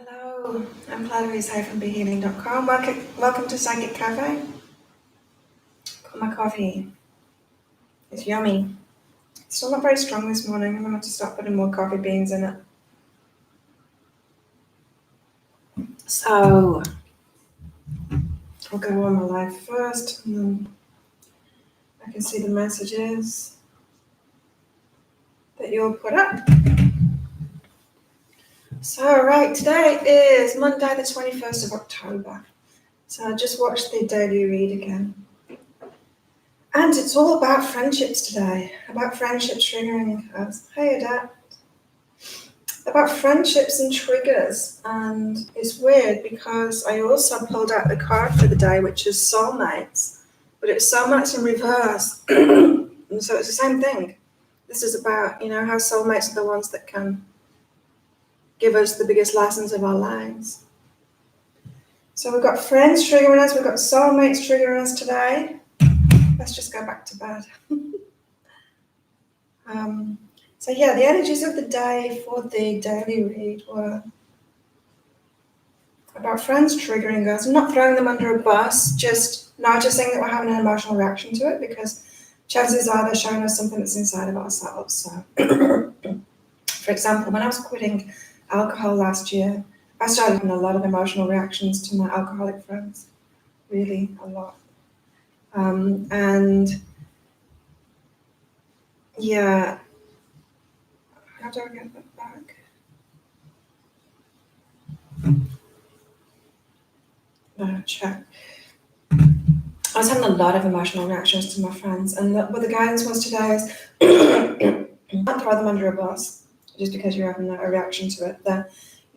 Hello, I'm Flattery's from BeHealing.com. Welcome to Psychic Cafe. Got my coffee. It's yummy. It's still not very strong this morning. I'm going to have to start putting more coffee beans in it. So, I'll go on my live first, and then I can see the messages that you'll put up. So, right, today is Monday the 21st of October. So I just watched the daily read again. And it's all about friendships today, about friendships triggering us. Hey, Adapt. About friendships and triggers. And it's weird because I also pulled out the card for the day, which is soulmates, but it's soulmates in reverse. And so it's the same thing. This is about, how soulmates are the ones that can give us the biggest lessons of our lives. So we've got friends triggering us, we've got soulmates triggering us today. Let's just go back to bed. So the energies of the day for the daily read were about friends triggering us. I'm not throwing them under a bus, just noticing that we're having an emotional reaction to it, because chances are they're showing us something that's inside of ourselves. So, for example, when I was quitting alcohol last year, I started having a lot of emotional reactions to my alcoholic friends, really a lot. How do I get that back? Check. I was having a lot of emotional reactions to my friends, and what the guidance was today is not throw them under a bus just because you're having a reaction to it.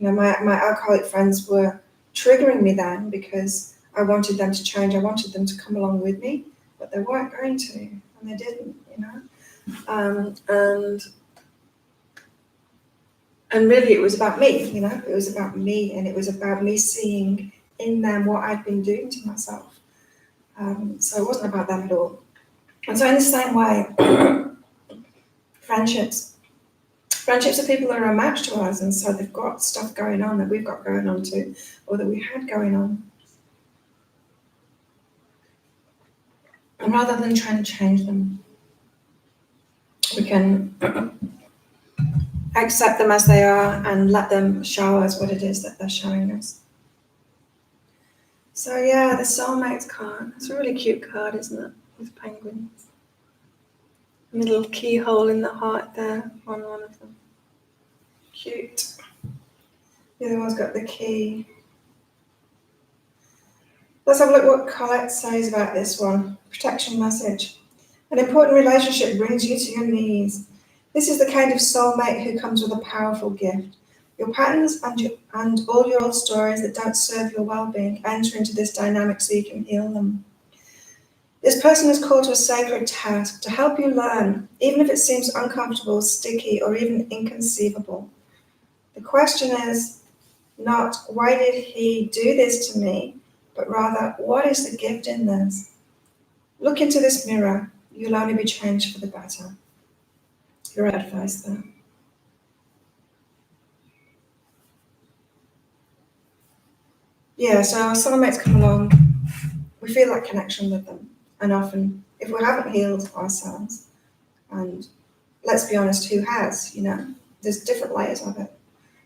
My alcoholic friends were triggering me then because I wanted them to change. I wanted them to come along with me, but they weren't going to, and they didn't. And really, it was about me. It was about me, and it was about me seeing in them what I'd been doing to myself. So it wasn't about them at all. And so in the same way, friendships are people that are a match to us, and so they've got stuff going on that we've got going on too, or that we had going on. And rather than trying to change them, we can accept them as they are and let them show us what it is that they're showing us. So the soulmates card. It's a really cute card, isn't it? With penguins. A little keyhole in the heart there on one of them. Cute. The other one's got the key. Let's have a look what Colette says about this one. Protection message. An important relationship brings you to your knees. This is the kind of soulmate who comes with a powerful gift. Your patterns and all your old stories that don't serve your well-being enter into this dynamic so you can heal them. This person is called to a sacred task to help you learn, even if it seems uncomfortable, sticky, or even inconceivable. The question is not, why did he do this to me, but rather, what is the gift in this? Look into this mirror. You'll only be changed for the better. Your advice there. So our soulmates come along. We feel that connection with them. And often, if we haven't healed ourselves, and let's be honest, who has? There's different layers of it.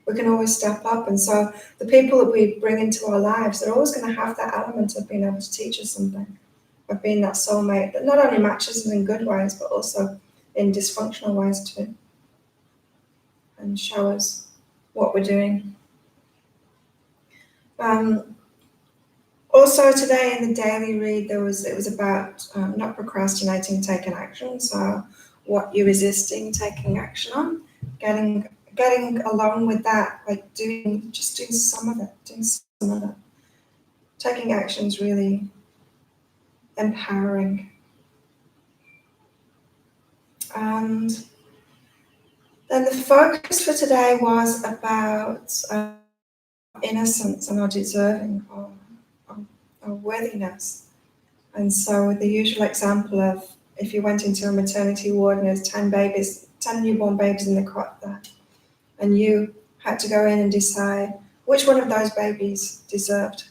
We can always step up. And so the people that we bring into our lives, they're always going to have that element of being able to teach us something, of being that soulmate that not only matches us in good ways, but also in dysfunctional ways too, and show us what we're doing. Also today in the daily read, it was about not procrastinating, taking action. So what you're resisting, taking action on, getting along with that, like doing some of it. Taking action is really empowering. And then the focus for today was about innocence and our deserving of worthiness. And so the usual example of if you went into a maternity ward and there's 10 newborn babies in the cot there, and you had to go in and decide, which one of those babies deserved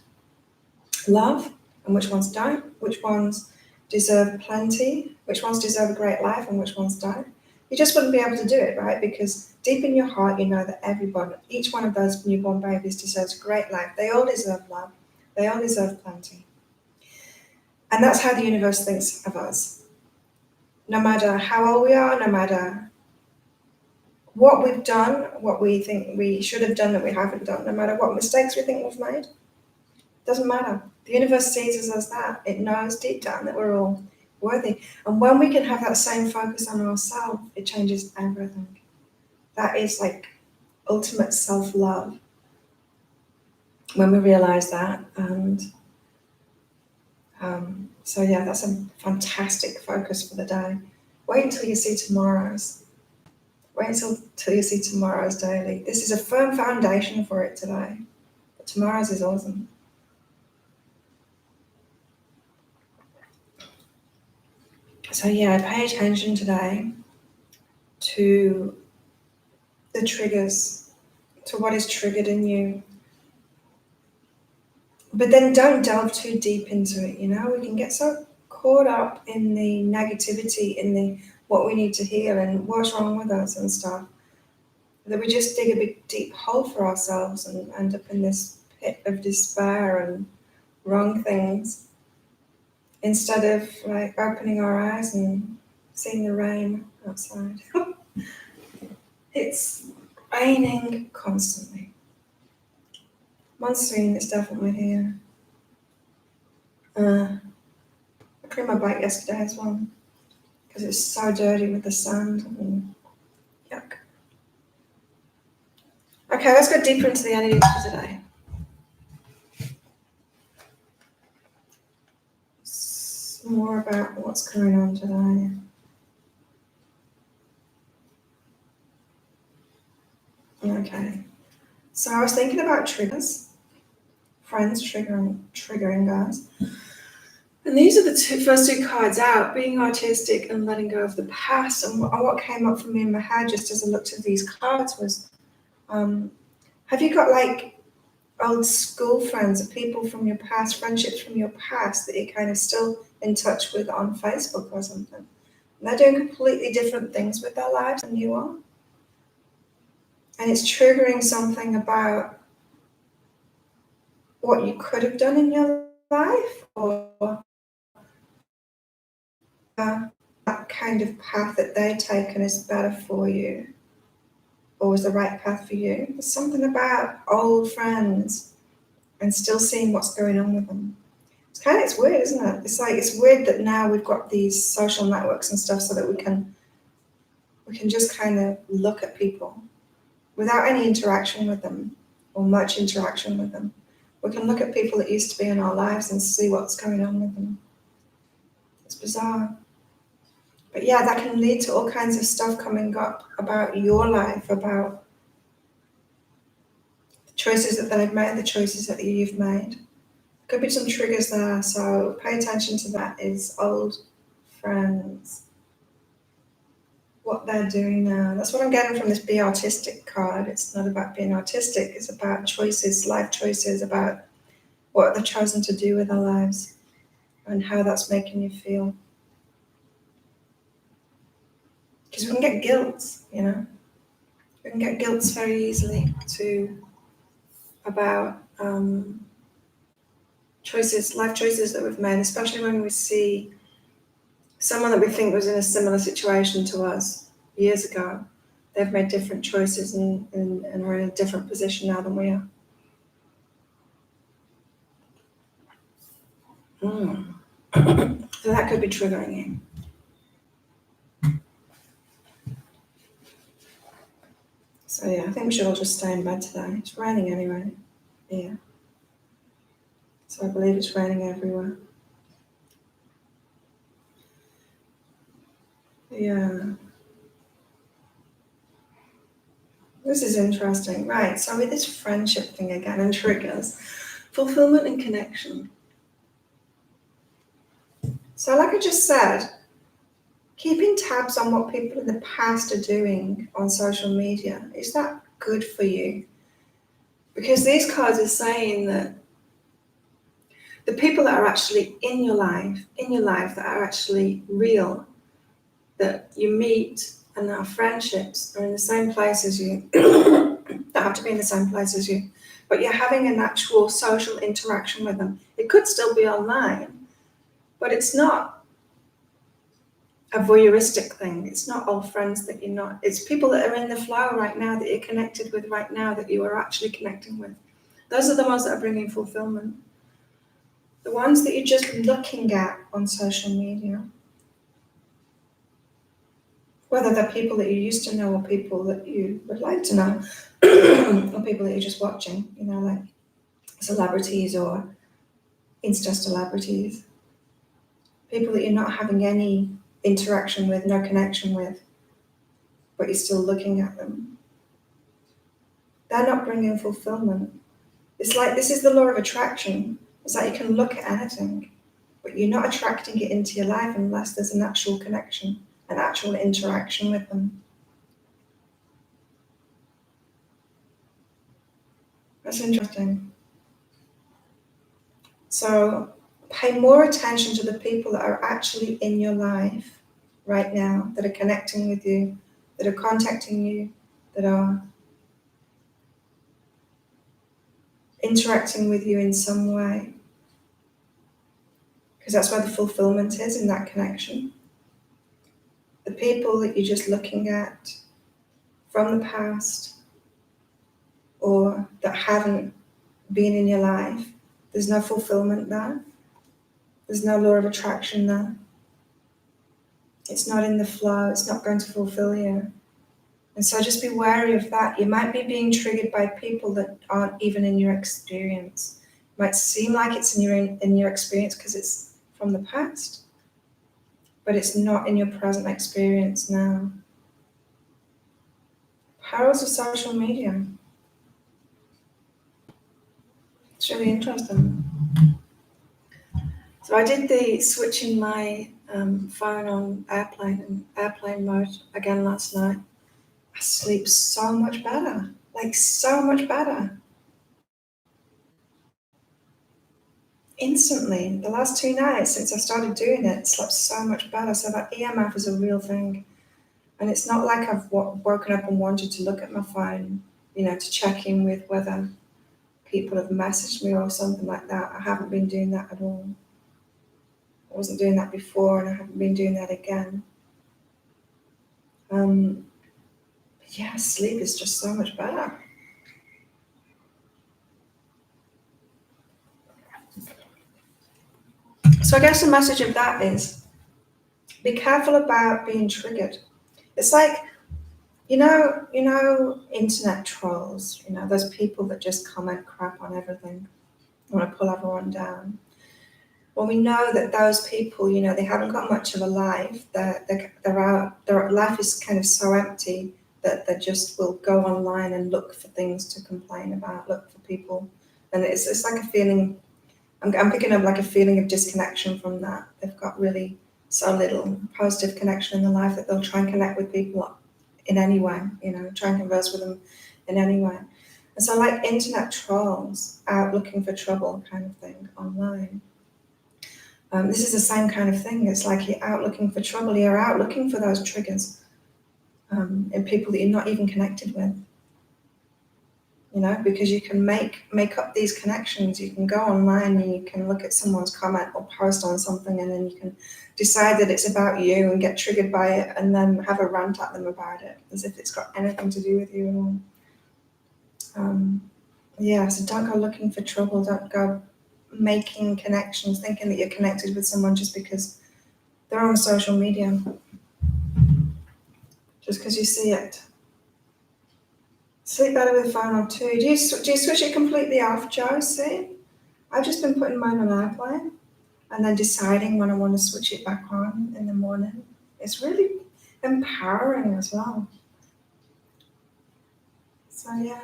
love and which ones don't, which ones deserve plenty, which ones deserve a great life and which ones don't. You just wouldn't be able to do it, right? Because deep in your heart, you know that everybody, each one of those newborn babies deserves a great life. They all deserve love. They all deserve plenty. And that's how the universe thinks of us. No matter how old we are, no matter what we've done, what we think we should have done that we haven't done, no matter what mistakes we think we've made, doesn't matter. The universe sees us as that. It knows deep down that we're all worthy. And when we can have that same focus on ourselves, it changes everything. That is like ultimate self-love. When we realize that. And so yeah, that's a fantastic focus for the day. Wait until you see tomorrow's. Wait until you see tomorrow's daily. This is a firm foundation for it today. But tomorrow's is awesome. So yeah, pay attention today to the triggers, to what is triggered in you. But then don't delve too deep into it, you know? We can get so caught up in the negativity, in the what we need to heal and what's wrong with us and stuff, that we just dig a big deep hole for ourselves and end up in this pit of despair and wrong things, instead of like opening our eyes and seeing the rain outside. It's raining constantly. Monsoon is definitely here. I cleaned my bike yesterday as well because it's so dirty with the sand and yuck. Okay, let's go deeper into the energy for today. It's more about what's going on today. Okay, so I was thinking about triggers, friends triggering us. And these are the first two cards out, being artistic and letting go of the past. And what came up for me in my head just as I looked at these cards was, have you got like old school friends or people from your past, friendships from your past that you're kind of still in touch with on Facebook or something? And they're doing completely different things with their lives than you are. And it's triggering something about what you could have done in your life, or that kind of path that they've taken is better for you, or was the right path for you. There's something about old friends and still seeing what's going on with them. It's weird, isn't it? It's weird that now we've got these social networks and stuff so that we can just kind of look at people without any interaction with them or much interaction with them. We can look at people that used to be in our lives and see what's going on with them. It's bizarre. But yeah, that can lead to all kinds of stuff coming up about your life, about the choices that they've made, the choices that you've made. Could be some triggers there, so pay attention to that. Is old friends, what they're doing now. That's what I'm getting from this Be Artistic card. It's not about being artistic, it's about choices, life choices, about what they've chosen to do with their lives and how that's making you feel. Because we can get guilt, you know. We can get guilt very easily about choices, life choices that we've made, especially when we see someone that we think was in a similar situation to us years ago. They've made different choices and are in a different position now than we are. So that could be triggering you. So yeah, I think we should all just stay in bed today. It's raining anyway. Yeah. So I believe it's raining everywhere. Yeah. This is interesting. Right, so with this friendship thing again and triggers, fulfillment and connection. So like I just said, keeping tabs on what people in the past are doing on social media, is that good for you? Because these cards are saying that the people that are actually in your life that are actually real, that you meet and our friendships are in the same place as you, they have to be in the same place as you, but you're having an actual social interaction with them. It could still be online, but it's not a voyeuristic thing. It's not old friends that you're not, it's people that are in the flow right now, that you're connected with right now, that you are actually connecting with. Those are the ones that are bringing fulfillment. The ones that you're just looking at on social media, whether they're people that you used to know or people that you would like to know, or people that you're just watching, like celebrities or Insta celebrities, people that you're not having any interaction with, no connection with, but you're still looking at them. They're not bringing fulfillment. It's like, this is the law of attraction. It's like you can look at anything, but you're not attracting it into your life unless there's an actual connection, an actual interaction with them. That's interesting. So pay more attention to the people that are actually in your life right now, that are connecting with you, that are contacting you, that are interacting with you in some way. Because that's where the fulfillment is, in that connection. The people that you're just looking at from the past or that haven't been in your life, there's no fulfillment there. There's no law of attraction there. It's not in the flow. It's not going to fulfill you. And so just be wary of that. You might be being triggered by people that aren't even in your experience. It might seem like it's in your experience because it's from the past, but it's not in your present experience now. Powers of social media. It's really interesting. So I did the switching my phone on airplane mode again last night. I sleep so much better, like so much better. Instantly, the last 2 nights since I started doing it, slept so much better. So that EMF is a real thing. And it's not like I've woken up and wanted to look at my phone, to check in with whether people have messaged me or something like that. I haven't been doing that at all. I wasn't doing that before, and I haven't been doing that again. Yeah, sleep is just so much better. So I guess the message of that is, be careful about being triggered. It's like, internet trolls, those people that just comment crap on everything, want to pull everyone down. Well, we know that those people, they haven't got much of a life. Their life is kind of so empty that they just will go online and look for things to complain about, look for people. And it's like a feeling, I'm picking up like a feeling of disconnection from that. They've got really so little positive connection in their life that they'll try and connect with people in any way, try and converse with them in any way. And so like internet trolls out looking for trouble kind of thing online. This is the same kind of thing. It's like you're out looking for trouble. You're out looking for those triggers in people that you're not even connected with. Because you can make up these connections. You can go online and you can look at someone's comment or post on something, and then you can decide that it's about you and get triggered by it, and then have a rant at them about it, as if it's got anything to do with you at all. So don't go looking for trouble. Don't go making connections, thinking that you're connected with someone just because they're on social media, just because you see it. Sleep better with phone on too. Do you switch it completely off, Joe? See, I've just been putting mine on airplane and then deciding when I want to switch it back on in the morning. It's really empowering as well. So yeah,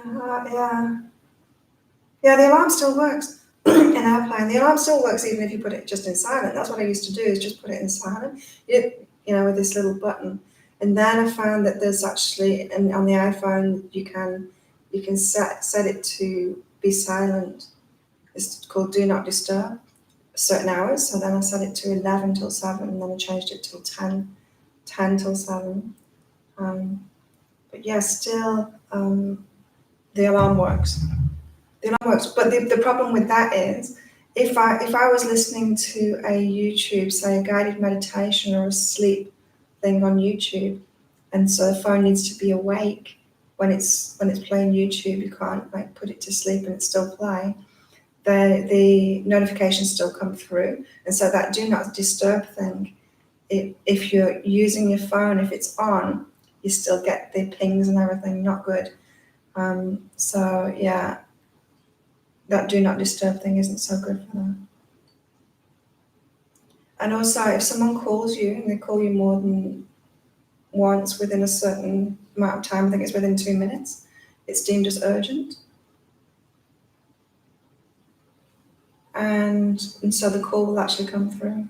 the alarm still works in airplane. The alarm still works even if you put it just in silent. That's what I used to do, is just put it in silent, with this little button. And then I found that there's actually, and on the iPhone, you can you can set it to be silent. It's called Do Not Disturb, certain hours. So then I set it to 11 till 7, and then I changed it till 10 till 7. But yeah, still, the alarm works. The alarm works. But the problem with that is, if I was listening to a YouTube, say a guided meditation or a sleep thing on YouTube, and so the phone needs to be awake when it's playing YouTube, you can't like put it to sleep and it's still playing. The notifications still come through, and so that do not disturb thing. If you're using your phone, if it's on, you still get the pings and everything. Not good. So yeah, that do not disturb thing isn't so good for them. And also, if someone calls you and they call you more than once within a certain amount of time, I think it's within 2 minutes, it's deemed as urgent. And so the call will actually come through.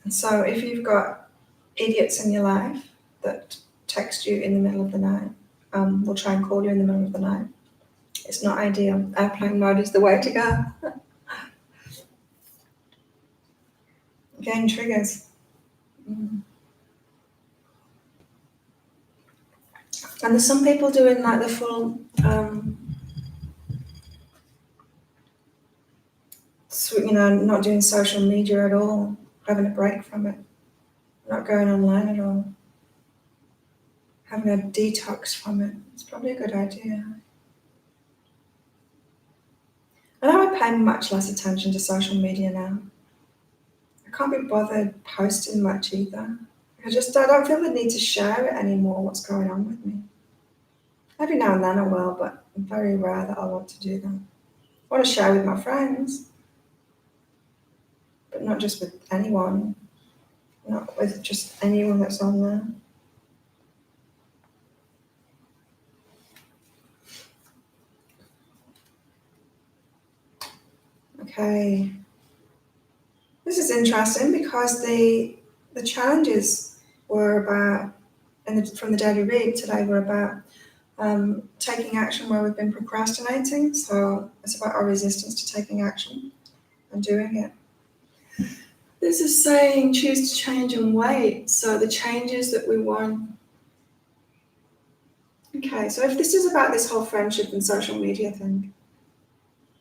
And so if you've got idiots in your life that text you in the middle of the night, will try and call you in the middle of the night, it's not ideal. Airplane mode is the way to go. Again, triggers. And there's some people doing like the full, not doing social media at all, having a break from it, not going online at all, having a detox from it. It's probably a good idea. I know I pay much less attention to social media now. I can't be bothered posting much either. I don't feel the need to share it anymore, what's going on with me. Every now and then I will, but very rare that I want to do that. I want to share with my friends, but not just with anyone, not with just anyone that's on there. Okay. This is interesting because the challenges were about, from the daily read today, were about taking action where we've been procrastinating. So it's about our resistance to taking action and doing it. This is saying choose to change and wait. So the changes that we want. Okay, so if this is about this whole friendship and social media thing,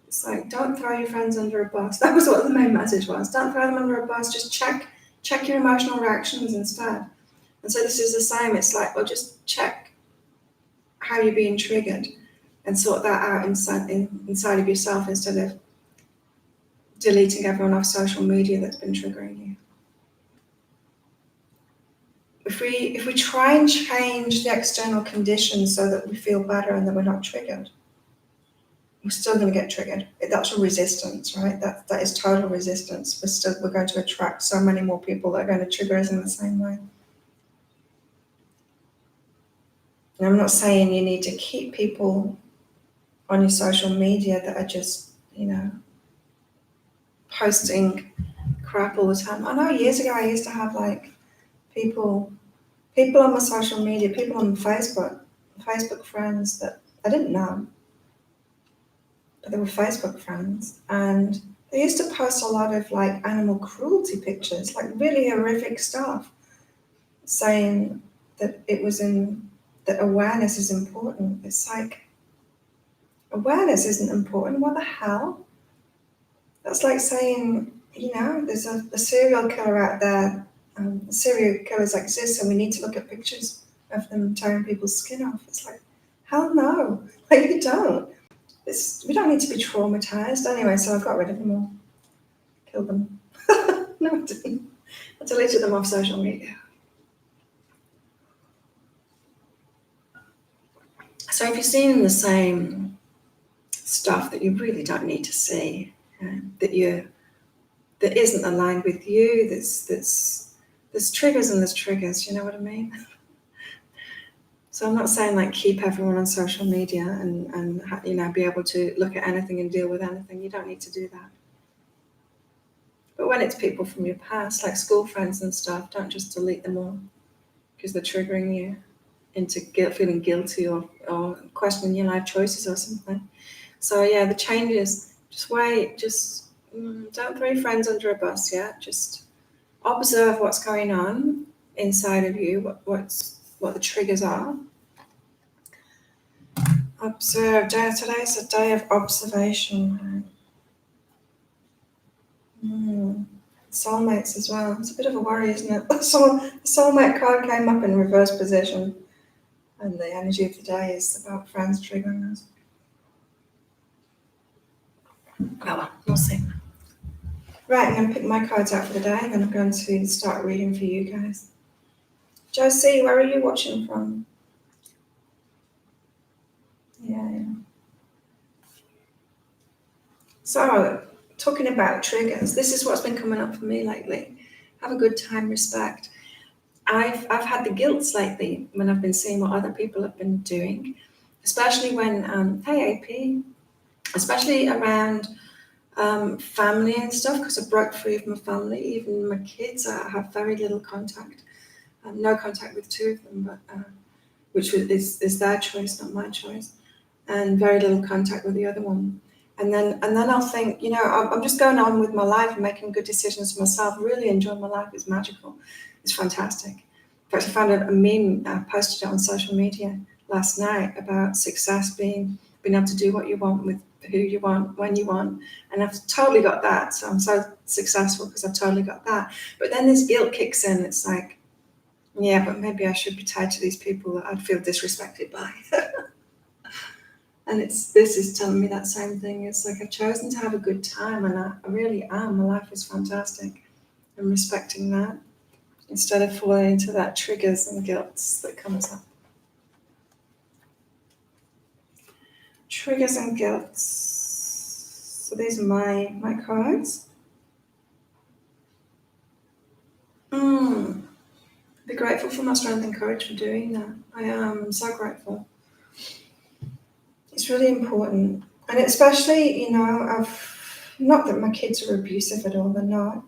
it's like, don't throw your friends under a bus. That was what the main message was. Don't throw them under a bus. Just check your emotional reactions instead. And so this is the same. It's like, well, just check how you're being triggered and sort that out inside of yourself instead of deleting everyone off social media that's been triggering you. If we try and change the external conditions so that we feel better and that we're not triggered, we're still going to get triggered. That's a resistance, right? That is total resistance. We're going to attract so many more people that are going to trigger us in the same way. And I'm not saying you need to keep people on your social media that are just, posting crap all the time. I know years ago I used to have like people on my social media, people on Facebook friends that I didn't know, but they were Facebook friends, and they used to post a lot of like animal cruelty pictures, like really horrific stuff, saying that that awareness is important. It's like, awareness isn't important. What the hell? That's like saying, there's a serial killer out there. Serial killers exist, so we need to look at pictures of them tearing people's skin off. It's like, hell no. Like, you don't. We don't need to be traumatized. Anyway, so I got rid of them all. Killed them. No, I didn't. I deleted them off social media. So if you're seeing the same stuff that you really don't need to see, that isn't aligned with you, there's triggers and there's triggers, you know what I mean? So I'm not saying like keep everyone on social media and be able to look at anything and deal with anything. You don't need to do that. But when it's people from your past, like school friends and stuff, don't just delete them all because they're triggering you. into feeling guilty or questioning your life choices or something. So yeah, the changes. Just wait. Just don't throw your friends under a bus yet. Just observe what's going on inside of you. What the triggers are. Observe. Today's a day of observation. Soulmates as well. It's a bit of a worry, isn't it? The soulmate card came up in reverse position, and the energy of the day is about friends triggering us. Oh well, we'll see. Right, I'm going to pick my cards out for the day, and then I'm going to start reading for you guys. Josie, where are you watching from? Yeah. So, talking about triggers, this is what's been coming up for me lately. Have a good time, respect. I've had the guilt lately when I've been seeing what other people have been doing, especially when, hey AP, especially around family and stuff, because I broke free of my family. Even my kids, I have very little contact. No contact with two of them, but which is their choice, not my choice, and very little contact with the other one. And then I'll think, I'm just going on with my life and making good decisions for myself, really enjoying my life. It's magical. It's fantastic. In fact, I found a meme, I posted it on social media last night about success being able to do what you want with who you want, when you want. And I've totally got that. So I'm so successful because I've totally got that. But then this guilt kicks in. It's like, yeah, but maybe I should be tied to these people that I'd feel disrespected by. And this is telling me that same thing. It's like I've chosen to have a good time, and I really am. My life is fantastic. I'm respecting that instead of falling into that triggers and guilt that comes up. Triggers and guilt. So these are my cards. Be grateful for my strength and courage for doing that. I am. I'm so grateful. It's really important. And especially, not that my kids are abusive at all, they're not,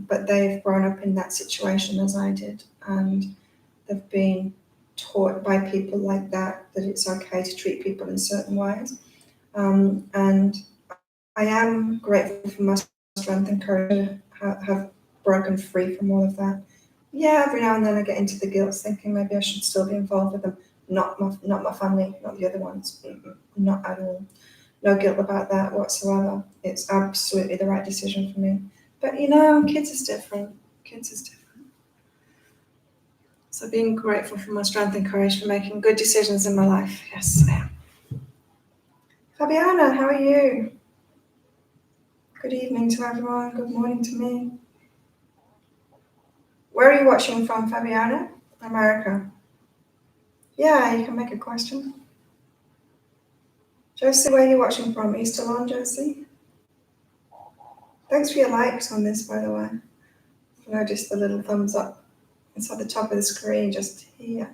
but they've grown up in that situation as I did. And they've been taught by people like that it's okay to treat people in certain ways. And I am grateful for my strength and courage to have broken free from all of that. Yeah, every now and then I get into the guilt, thinking maybe I should still be involved with them. Not my family, not the other ones. Not at all. No guilt about that whatsoever. It's absolutely the right decision for me. But kids is different. So being grateful for my strength and courage for making good decisions in my life. Yes, I am. Fabiana, how are you? Good evening to everyone. Good morning to me. Where are you watching from, Fabiana? America. Yeah, you can make a question. Josie, where are you watching from? Are you still on, Josie? Thanks for your likes on this, by the way. I noticed the little thumbs up. It's at the top of the screen, just here.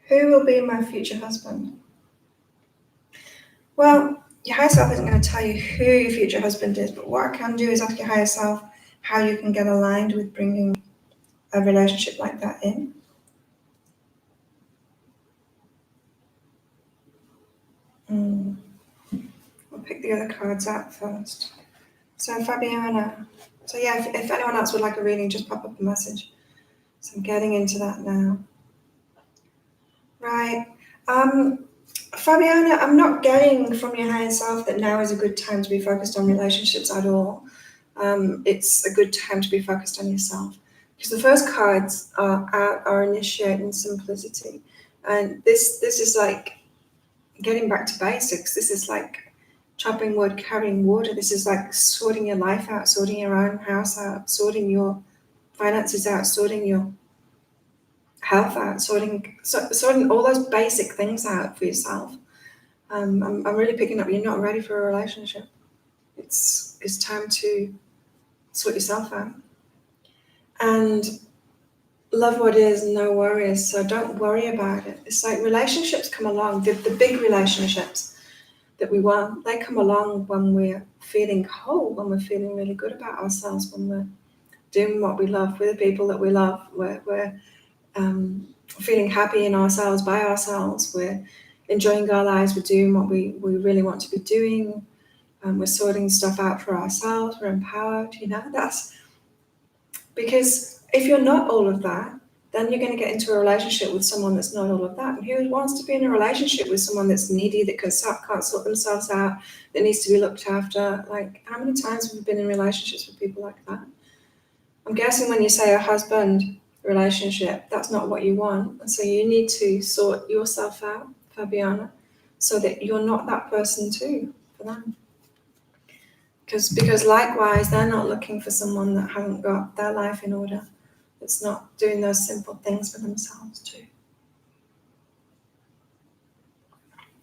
Who will be my future husband? Well, your higher self isn't going to tell you who your future husband is, but what I can do is ask your higher self how you can get aligned with bringing a relationship like that in. I'll pick the other cards out first. So Fabiana. So yeah, if anyone else would like a reading, just pop up a message. So I'm getting into that now. Right. Fabiana, I'm not getting from your higher self that now is a good time to be focused on relationships at all. It's a good time to be focused on yourself. Because the first cards are initiate and simplicity. And this is like getting back to basics. This is like chopping wood, carrying water. This is like sorting your life out, sorting your own house out, sorting your finances out, sorting your health out, sorting all those basic things out for yourself. I'm really picking up you're not ready for a relationship. It's time to sort yourself out. And love what is, no worries. So don't worry about it. It's like relationships come along, the big relationships that we want, they come along when we're feeling whole, when we're feeling really good about ourselves, when we're doing what we love with the people that we love. We're feeling happy in ourselves, by ourselves. We're enjoying our lives. We're doing what we really want to be doing. We're sorting stuff out for ourselves. We're empowered. That's because if you're not all of that, then you're going to get into a relationship with someone that's not all of that. And who wants to be in a relationship with someone that's needy, that can't sort themselves out, that needs to be looked after? Like, how many times have you been in relationships with people like that? I'm guessing when you say a husband relationship, that's not what you want. And so you need to sort yourself out, Fabiana, so that you're not that person too for them. Because likewise, they're not looking for someone that haven't got their life in order, that's not doing those simple things for themselves too.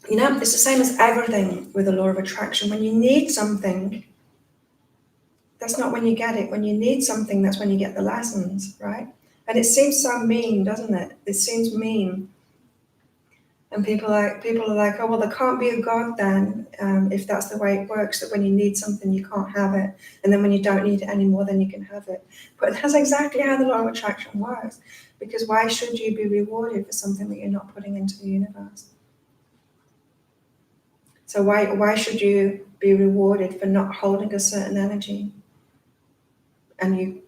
It's the same as everything with the law of attraction. When you need something, that's not when you get it. When you need something, that's when you get the lessons, right? And it seems so mean, doesn't it? It seems mean. And people are like, oh, well, there can't be a God then, if that's the way it works, that when you need something, you can't have it. And then when you don't need it anymore, then you can have it. But that's exactly how the law of attraction works. Because why should you be rewarded for something that you're not putting into the universe? So why should you be rewarded for not holding a certain energy? And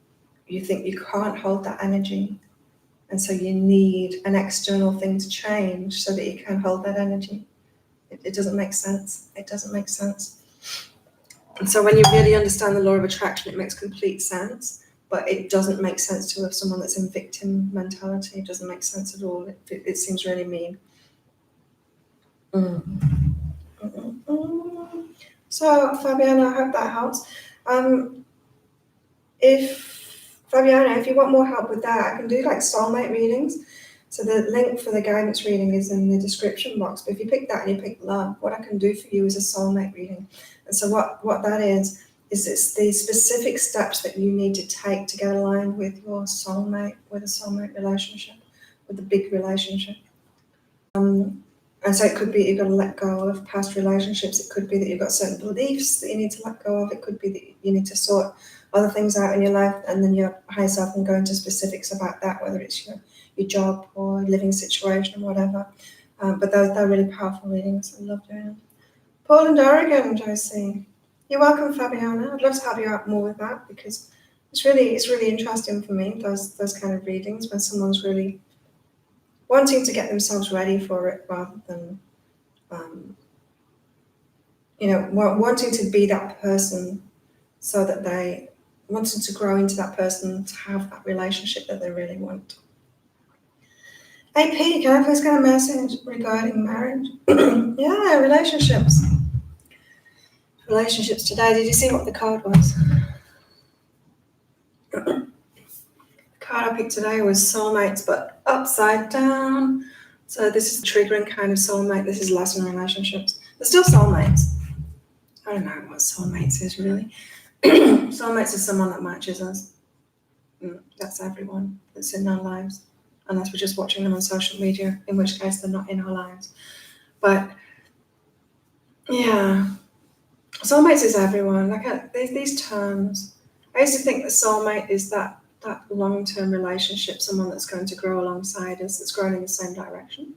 you think you can't hold that energy. And so you need an external thing to change so that you can hold that energy. It doesn't make sense. It doesn't make sense. And so when you really understand the law of attraction, it makes complete sense. But it doesn't make sense to someone that's in victim mentality. It doesn't make sense at all. It seems really mean. So, Fabiana, I hope that helps. Fabiana, if you want more help with that, I can do like soulmate readings. So the link for the guidance reading is in the description box. But if you pick that and you pick love, what I can do for you is a soulmate reading. And so what that is it's the specific steps that you need to take to get aligned with your soulmate, with a soulmate relationship, with a big relationship. And so it could be you've got to let go of past relationships. It could be that you've got certain beliefs that you need to let go of. It could be that you need to sort other things out in your life, and then your higher self can go into specifics about that, whether it's your job or living situation or whatever. But they're really powerful readings. I love doing them. Portland, Oregon, Josie. You're welcome, Fabiana. I'd love to help you out more with that, because it's really interesting for me, those kind of readings, when someone's really wanting to get themselves ready for it, rather than wanting to be that person, so that they wanting to grow into that person, to have that relationship that they really want. AP, can I please get a message regarding marriage? Yeah, relationships. Relationships today. Did you see what the card was? The card I picked today was soulmates, but upside down. So this is the triggering kind of soulmate. This is lesson relationships. They're still soulmates. I don't know what soulmates is really. Soulmates is someone that matches us. That's everyone that's in our lives, unless we're just watching them on social media, in which case they're not in our lives. But yeah, soulmates is everyone. Like these terms, I used to think that soulmate is that long-term relationship, someone that's going to grow alongside us, that's growing in the same direction.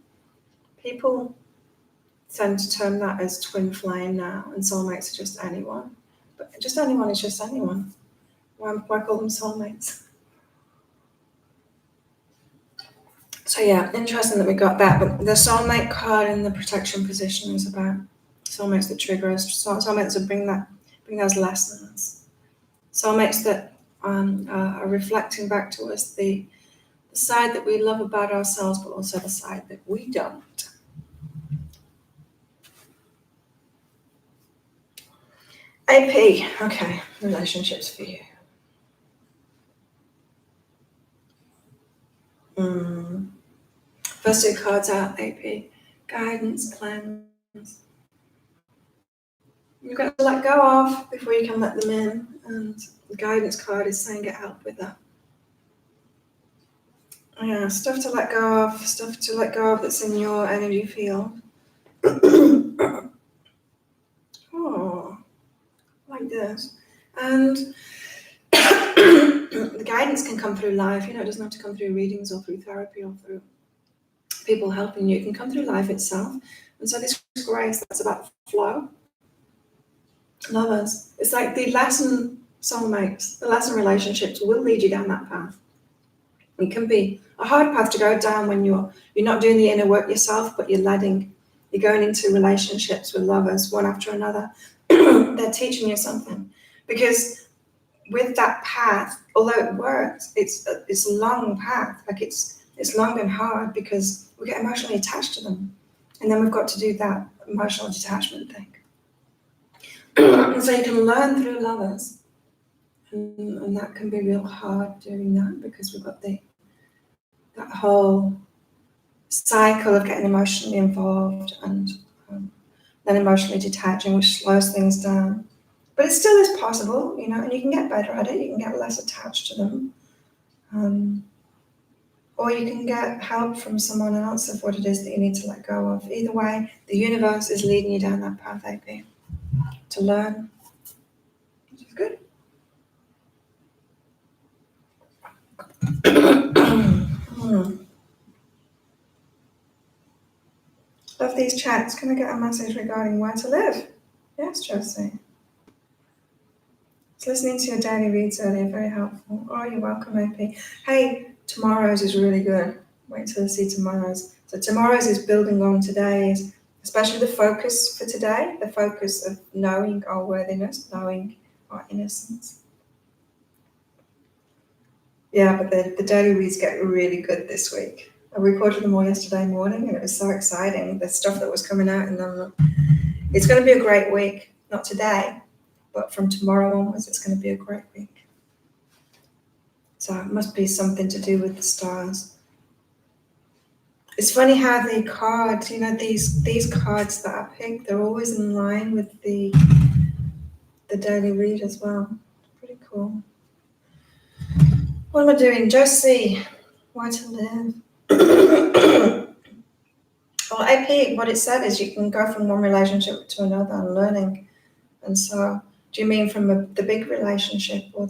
People tend to term that as twin flame now, and soulmates are just anyone. But just anyone is just anyone. Why call them soulmates? So yeah, interesting that we got that. But the soulmate card in the protection position is about soulmates that trigger us, soulmates that bring those lessons, soulmates that are reflecting back to us the side that we love about ourselves, but also the side that we don't. AP, okay, relationships for you. First two cards out, AP, guidance, cleanse. You've got to let go of before you can let them in, and the guidance card is saying get help with that. Yeah, stuff to let go of that's in your energy field. Oh, like this. And the guidance can come through life. It doesn't have to come through readings or through therapy or through people helping you. It can come through life itself. And so this grace that's about flow, lovers, it's like the lesson soulmates, the lesson relationships will lead you down that path. It can be a hard path to go down when you're not doing the inner work yourself, but you're going into relationships with lovers one after another. They're teaching you something, because with that path, although it works, it's a long path. Like it's long and hard because we get emotionally attached to them, and then we've got to do that emotional detachment thing. And so you can learn through lovers, and that can be real hard doing that, because we've got that whole cycle of getting emotionally involved and then emotionally detaching, which slows things down. But it still is possible, and you can get better at it. You can get less attached to them. Or you can get help from someone else of what it is that you need to let go of. Either way, the universe is leading you down that path, AP, to learn, which is good. Love these chats. Can I get a message regarding where to live? Yes, Josie. So listening to your daily reads earlier, very helpful. Oh, you're welcome, AP. Hey, tomorrow's is really good. Wait till I see tomorrow's. So tomorrow's is building on today's, especially the focus for today, the focus of knowing our worthiness, knowing our innocence. Yeah, but the daily reads get really good this week. I recorded them all yesterday morning, and it was so exciting, the stuff that was coming out. And it's going to be a great week. Not today, but from tomorrow onwards, it's going to be a great week. So it must be something to do with the stars. It's funny how the cards, these cards that I pick, they're always in line with the daily read as well. Pretty cool. What am I doing? Josie, why to live? Well, AP, what it said is you can go from one relationship to another and learning. And so, do you mean from the big relationship or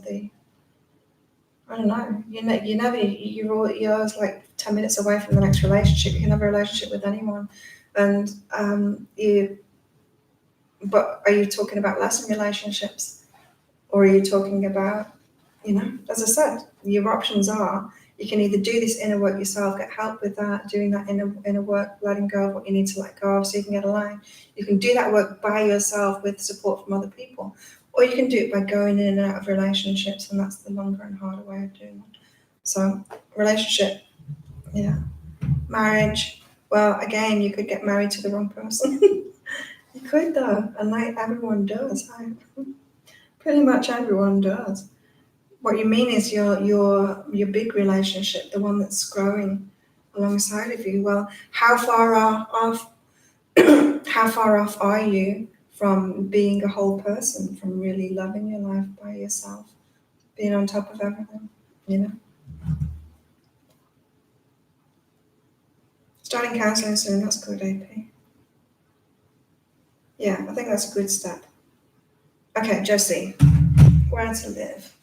I don't know. You're always like 10 minutes away from the next relationship. You can have a relationship with anyone. And but are you talking about lesson relationships? Or are you talking about, as I said, your options are, you can either do this inner work yourself, get help with that, doing that inner work, letting go of what you need to let go of so you can get aligned. You can do that work by yourself with support from other people. Or you can do it by going in and out of relationships, and that's the longer and harder way of doing it. So, relationship, yeah. Marriage, well, again, you could get married to the wrong person. You could, though, and like everyone does. Pretty much everyone does. What you mean is your big relationship, the one that's growing alongside of you. Well, how far off are you from being a whole person, from really loving your life by yourself, being on top of everything, Starting counselling soon, that's good, AP. Yeah, I think that's a good step. Okay, Josie, where to live?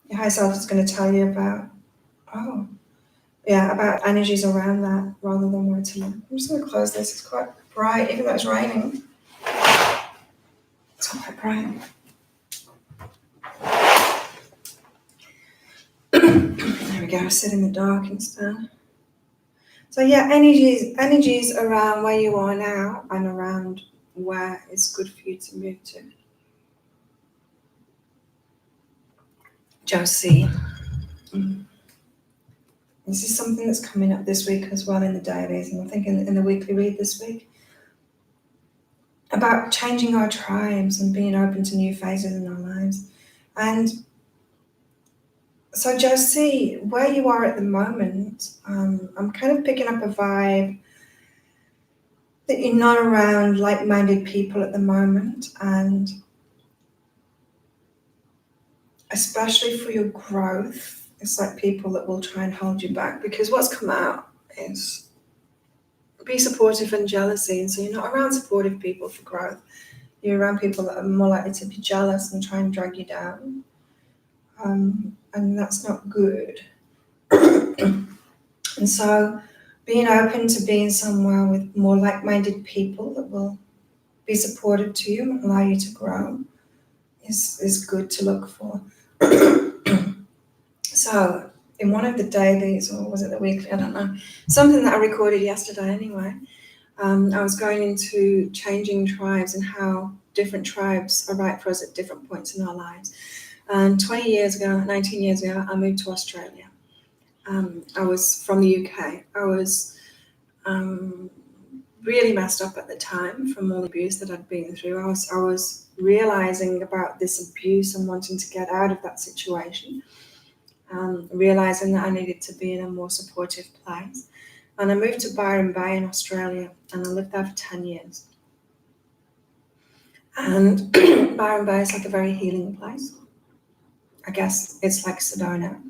Your higher self is going to tell you about about energies around that rather than where to live. I'm just going to close this. It's quite bright, even though it's raining. It's quite bright. There we go. Sit in the dark instead. So yeah, energies around where you are now and around where it's good for you to move to. Josie. This is something that's coming up this week as well in the diaries, and I think in the weekly read this week, about changing our tribes and being open to new phases in our lives. And so Josie, where you are at the moment, I'm kind of picking up a vibe that you're not around like-minded people at the moment, and especially for your growth, it's like people that will try and hold you back, because what's come out is be supportive and jealousy, and so you're not around supportive people for growth. You're around people that are more likely to be jealous and try and drag you down. And that's not good. And so being open to being somewhere with more like-minded people that will be supportive to you and allow you to grow is good to look for. So in one of the dailies, or was it the weekly, I don't know, something that I recorded yesterday anyway, I was going into changing tribes and how different tribes are right for us at different points in our lives. And 19 years ago, I moved to Australia. I was from the UK. I was really messed up at the time from all the abuse that I'd been through. I was realizing about this abuse and wanting to get out of that situation, realizing that I needed to be in a more supportive place. And I moved to Byron Bay in Australia, and I lived there for 10 years. And Byron Bay is like a very healing place. I guess it's like Sedona,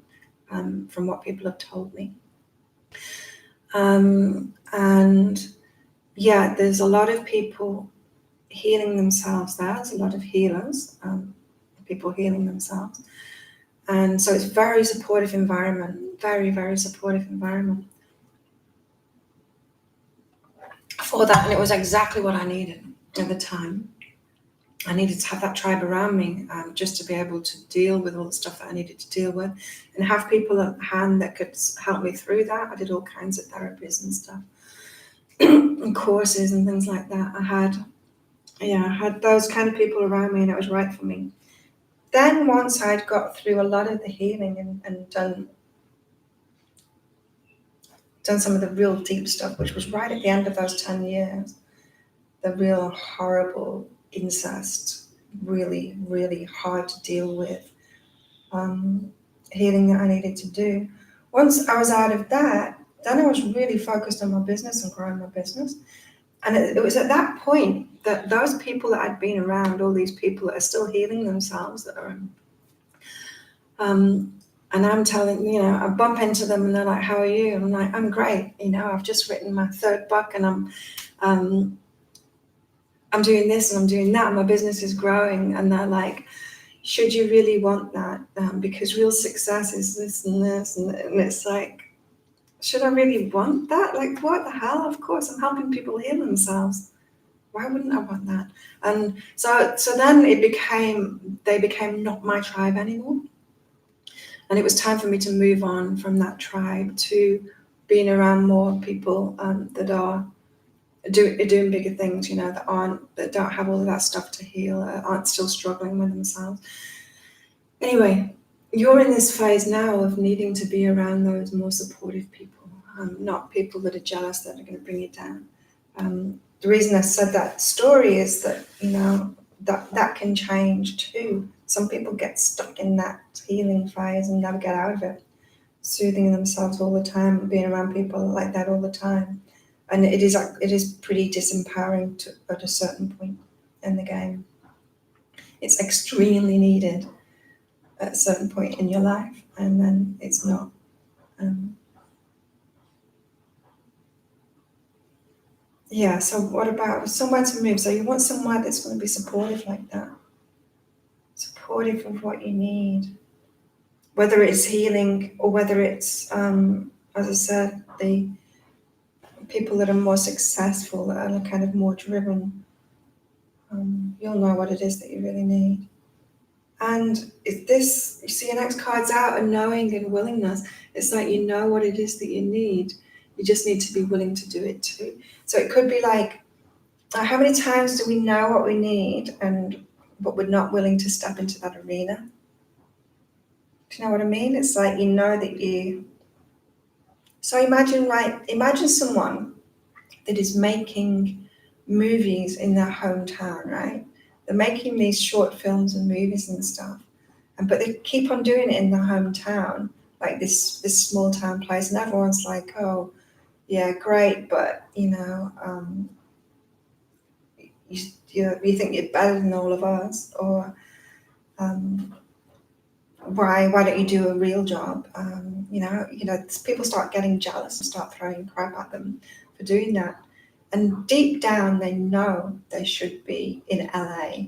from what people have told me. And yeah, there's a lot of people healing themselves there. There's a lot of healers, people healing themselves. And so it's very supportive environment, very, very supportive environment for that. And it was exactly what I needed at the time. I needed to have that tribe around me, just to be able to deal with all the stuff that I needed to deal with, and have people at hand that could help me through that. I did all kinds of therapies and stuff, and courses and things like that. I had those kind of people around me, and it was right for me. Then once I'd got through a lot of the healing and done some of the real deep stuff, which was right at the end of those 10 years, the real horrible incest, really, really hard to deal with, healing that I needed to do. Once I was out of that, then I was really focused on my business and growing my business. And it was at that point that those people that I'd been around, all these people that are still healing themselves, that are, and I'm telling, I bump into them and they're like, how are you? And I'm like, I'm great. I've just written my 3rd book, and I'm doing this and I'm doing that, and my business is growing. And they're like, should you really want that? Because real success is this and this. And it's like, should I really want that? Like, what the hell? Of course, I'm helping people heal themselves. Why wouldn't I want that? And so then they became not my tribe anymore. And it was time for me to move on from that tribe to being around more people that are doing bigger things, that don't have all of that stuff to heal, aren't still struggling with themselves. Anyway, you're in this phase now of needing to be around those more supportive people, not people that are jealous, that are going to bring you down. The reason I said that story is that, that can change too. Some people get stuck in that healing phase and never get out of it, soothing themselves all the time, being around people like that all the time. And it is pretty disempowering at a certain point in the game. It's extremely needed at a certain point in your life, and then it's not. So what about somewhere to move? So you want somewhere that's going to be supportive like that, supportive of what you need, whether it's healing or whether it's, as I said, the people that are more successful, that are kind of more driven. You'll know what it is that you really need. And you see your next card's out, and knowing and willingness. It's like you know what it is that you need. You just need to be willing to do it too. So it could be like, how many times do we know what we need, but we're not willing to step into that arena? Do you know what I mean? It's like you know that you. So imagine someone that is making movies in their hometown, right? They're making these short films and movies and stuff, but they keep on doing it in their hometown, like this small town place, and everyone's like, oh, yeah, great, but you think you're better than all of us, or why don't you do a real job? People start getting jealous and start throwing crap at them for doing that. And deep down, they know they should be in LA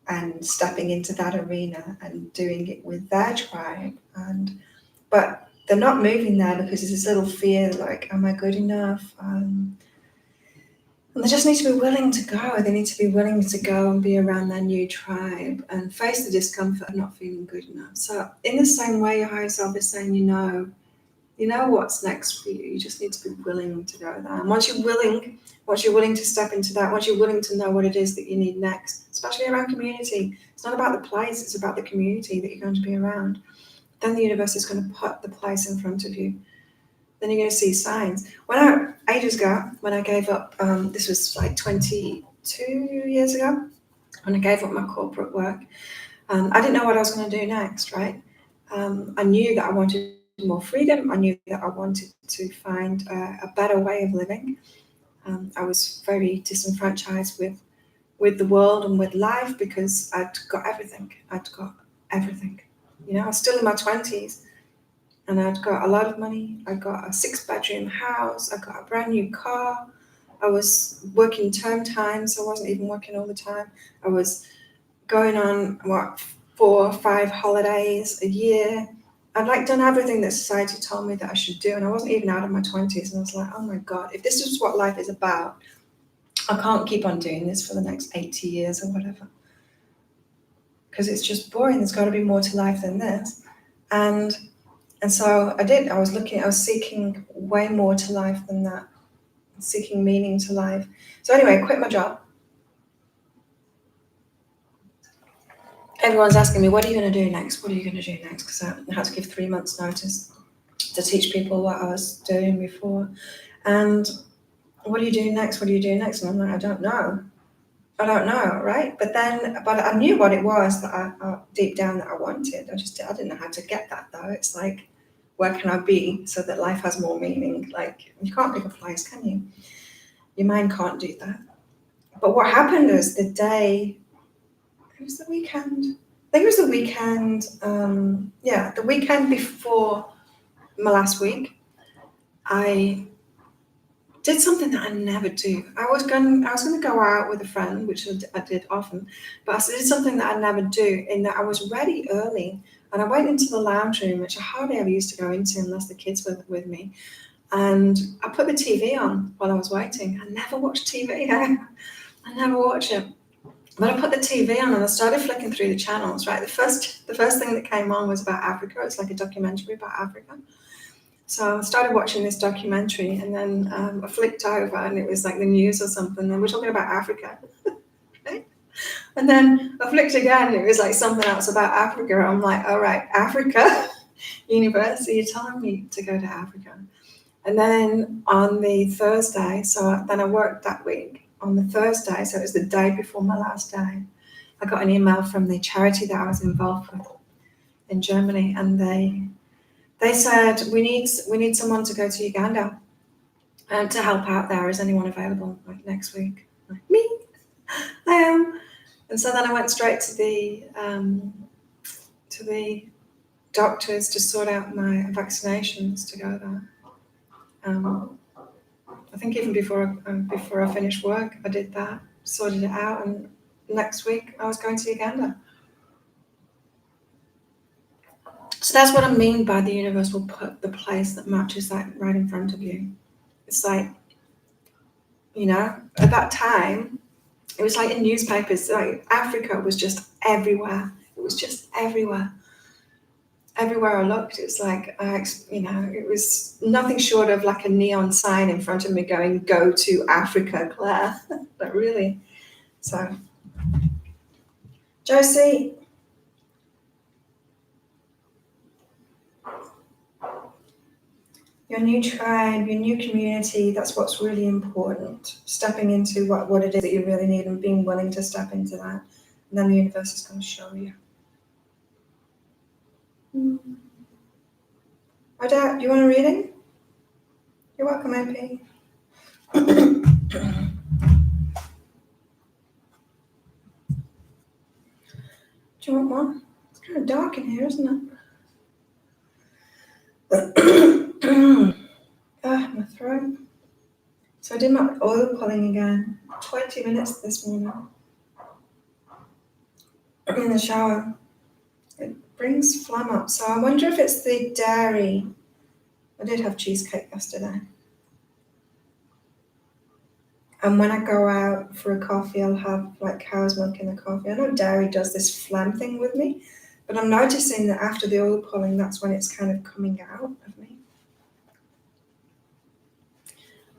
and stepping into that arena and doing it with their tribe. But they're not moving there because there's this little fear, like, am I good enough? And they just need to be willing to go. They need to be willing to go and be around their new tribe and face the discomfort of not feeling good enough. So in the same way, your higher self is saying, you know what's next for you. You just need to be willing to go there. And once you're willing to step into that, once you're willing to know what it is that you need next, especially around community, it's not about the place, it's about the community that you're going to be around. Then the universe is going to put the place in front of you. Then you're going to see signs. Ages ago, when I gave up, this was like 22 years ago, when I gave up my corporate work, I didn't know what I was going to do next, right? I knew that I wanted more freedom. I knew that I wanted to find a better way of living. I was very disenfranchised with the world and with life because I'd got everything. I was still in my 20s and I'd got a lot of money. I got a 6-bedroom house. I got a brand new car. I was working term time, so I wasn't even working all the time. I was going on, 4 or 5 holidays a year. I'd done everything that society told me that I should do, and I wasn't even out of my 20s. And I was like, oh my God, if this is what life is about, I can't keep on doing this for the next 80 years or whatever. Because it's just boring. There's got to be more to life than this. And so I did. I was seeking way more to life than that, seeking meaning to life. So anyway, I quit my job. Everyone's asking me, what are you going to do next? What are you going to do next? Because I had to give 3 months notice to teach people what I was doing before. And what are you doing next? What are you doing next? And I'm like, I don't know, right? But I knew what it was that I deep down that I wanted. I didn't know how to get that though. It's like, where can I be so that life has more meaning? Like, you can't pick a place, can you? Your mind can't do that. But what happened is it was the weekend. I think it was the weekend. The weekend before my last week, I did something that I never do. I was going to go out with a friend, which I did often, but I did something that I never do. In that I was ready early, and I went into the lounge room, which I hardly ever used to go into unless the kids were with me. And I put the TV on while I was waiting. I never watch TV. I never watch it. But I put the TV on and I started flicking through the channels, right? The first thing that came on was about Africa. It's like a documentary about Africa. So I started watching this documentary and then I flicked over and it was like the news or something. And we're talking about Africa. Right? And then I flicked again and it was like something else about Africa. I'm like, all right, Africa, universe, you're telling me to go to Africa. And then on the Thursday, then I worked that week. On the Thursday, so it was the day before my last day, I got an email from the charity that I was involved with in Germany, and they said, we need someone to go to Uganda and to help out there. Is anyone available like next week? Like, me, I am. And so then I went straight to the doctors to sort out my vaccinations to go there. I think even before I finished work, I did that, sorted it out, and next week I was going to Uganda. So that's what I mean by the universe will put the place that matches that right in front of you. It's like, at that time, it was like in newspapers, like Africa was just everywhere. It was just everywhere. Everywhere I looked, it's like, it was nothing short of like a neon sign in front of me going, go to Africa, Claire. But really. So, Josie. Your new tribe, your new community, that's what's really important. Stepping into what it is that you really need and being willing to step into that. And then the universe is going to show you. Dad, do you want a reading? You're welcome, MP. Do you want one? It's kind of dark in here, isn't it? My throat. So I did my oil pulling again, 20 minutes this morning in the shower. It brings phlegm up. So I wonder if it's the dairy. I did have cheesecake yesterday. And when I go out for a coffee, I'll have like cow's milk in the coffee. I know dairy does this phlegm thing with me, but I'm noticing that after the oil pulling, that's when it's kind of coming out of me.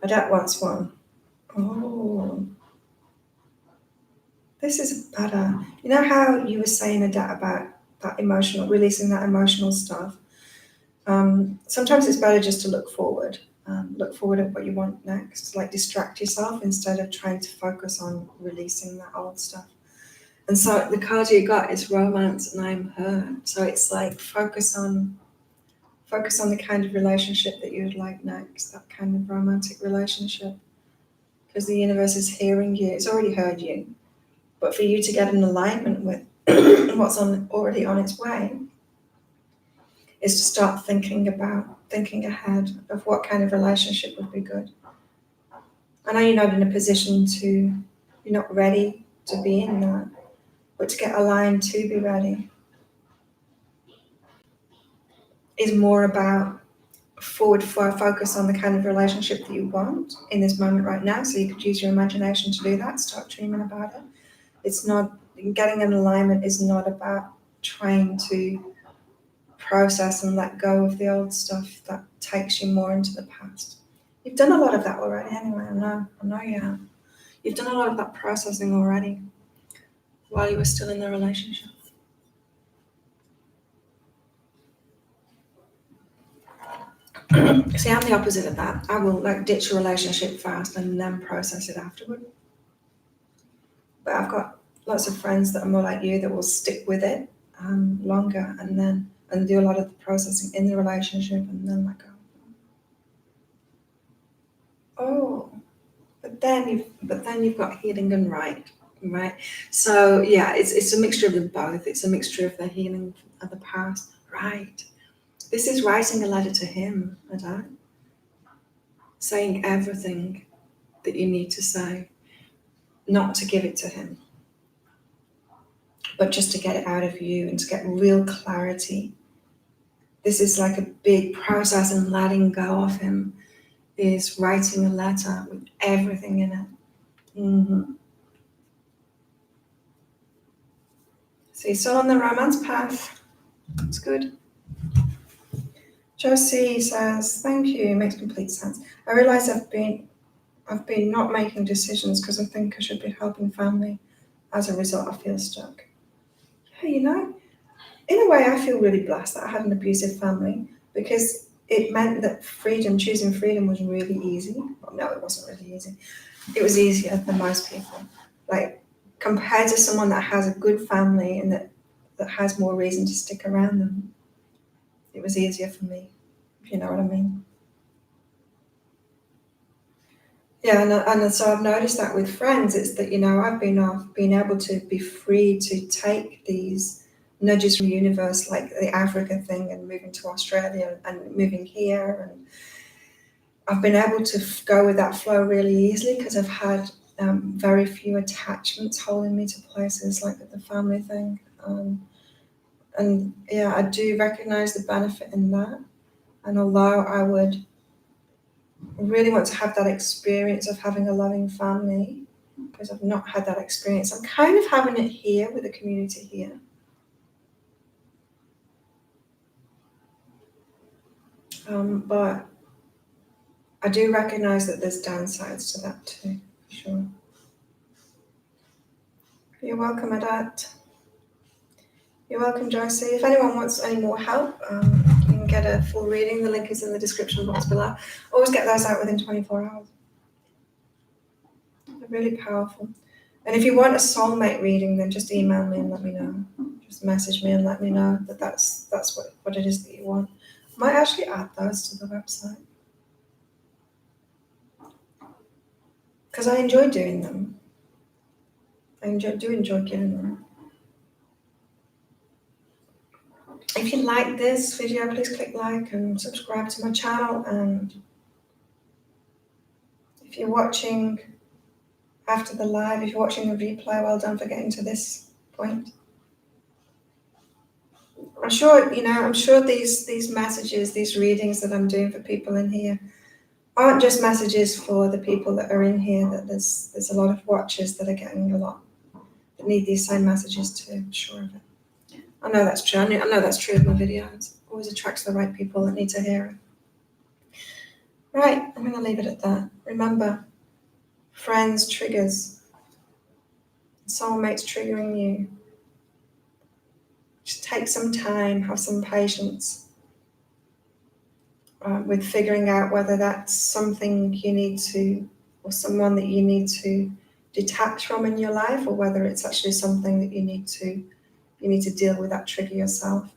My dad wants one. Oh, this is better. You know how you were saying, Adat, about that emotional, releasing that emotional stuff? Sometimes it's better just to look forward at what you want next, like distract yourself instead of trying to focus on releasing that old stuff. And so the card you got is romance and I'm hurt. So it's like focus on the kind of relationship that you would like next, that kind of romantic relationship. Because the universe is hearing you, it's already heard you. But for you to get in alignment with what's already on its way is to start thinking ahead of what kind of relationship would be good. I know you're not in a position you're not ready to be in that, but to get aligned to be ready is more about focus on the kind of relationship that you want in this moment right now. So you could use your imagination to do that, start dreaming about it. It's not, getting in alignment is not about trying to process and let go of the old stuff that takes you more into the past. You've done a lot of that already anyway, I know you have. You've done a lot of that processing already while you were still in the relationship. See, I'm the opposite of that. I will like ditch a relationship fast and then process it afterward. But I've got lots of friends that are more like you that will stick with it longer and do a lot of the processing in the relationship and then let go. Oh, but then you've got healing and right. So yeah, it's a mixture of the both. It's a mixture of the healing of the past. Right. This is writing a letter to him, Adat. Saying everything that you need to say, not to give it to him, but just to get it out of you and to get real clarity. This is like a big process, and letting go of him is writing a letter with everything in it. Mm-hmm. So you're still on the romance path. It's good. Josie says, thank you, it makes complete sense. I realise I've been not making decisions because I think I should be helping family. As a result, I feel stuck. Yeah, in a way, I feel really blessed that I had an abusive family because it meant that choosing freedom was really easy. Well, no, it wasn't really easy. It was easier than most people. Like, compared to someone that has a good family and that has more reason to stick around them, it was easier for me, if you know what I mean. Yeah, and so I've noticed that with friends, it's that, I've been able to be free to take these nudges from the universe, like the Africa thing and moving to Australia and moving here. And I've been able to go with that flow really easily because I've had very few attachments holding me to places like the family thing. And yeah, I do recognize the benefit in that. And although I would really want to have that experience of having a loving family, because I've not had that experience, I'm kind of having it here with the community here. But I do recognize that there's downsides to that too, for sure. You're welcome, Adat. You're welcome, Josie. If anyone wants any more help, you can get a full reading. The link is in the description box below. Always get those out within 24 hours. They're really powerful. And if you want a soulmate reading, then just email me and let me know. Just message me and let me know that that's what it is that you want. I might actually add those to the website. Because I enjoy doing them. I do enjoy giving them. If you like this video, please click like and subscribe to my channel. And If you're watching after the live, if you're watching the replay, well done for getting to this point. I'm sure these messages, these readings that I'm doing for people in here aren't just messages for the people that are in here, that there's a lot of watchers that are getting a lot, that need these same messages too, I'm sure of it. I know that's true. I know that's true of my videos. Always attracts the right people that need to hear it. Right, I'm going to leave it at that. Remember, friends, triggers, soulmates triggering you. Just take some time, have some patience with figuring out whether that's something you need to, or someone that you need to detach from in your life, or whether it's actually something that you need to deal with that trigger yourself.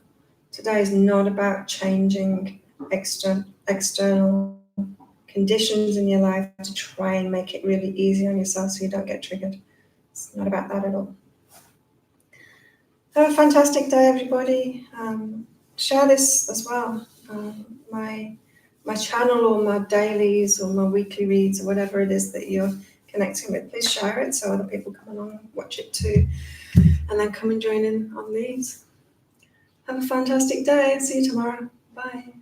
Today is not about changing external conditions in your life to try and make it really easy on yourself so you don't get triggered. It's not about that at all. Have a fantastic day, everybody. Share this as well. My channel, or my dailies, or my weekly reads, or whatever it is that you're connecting with, please share it so other people come along and watch it too, and then come and join in on these. Have a fantastic day. See you tomorrow. Bye.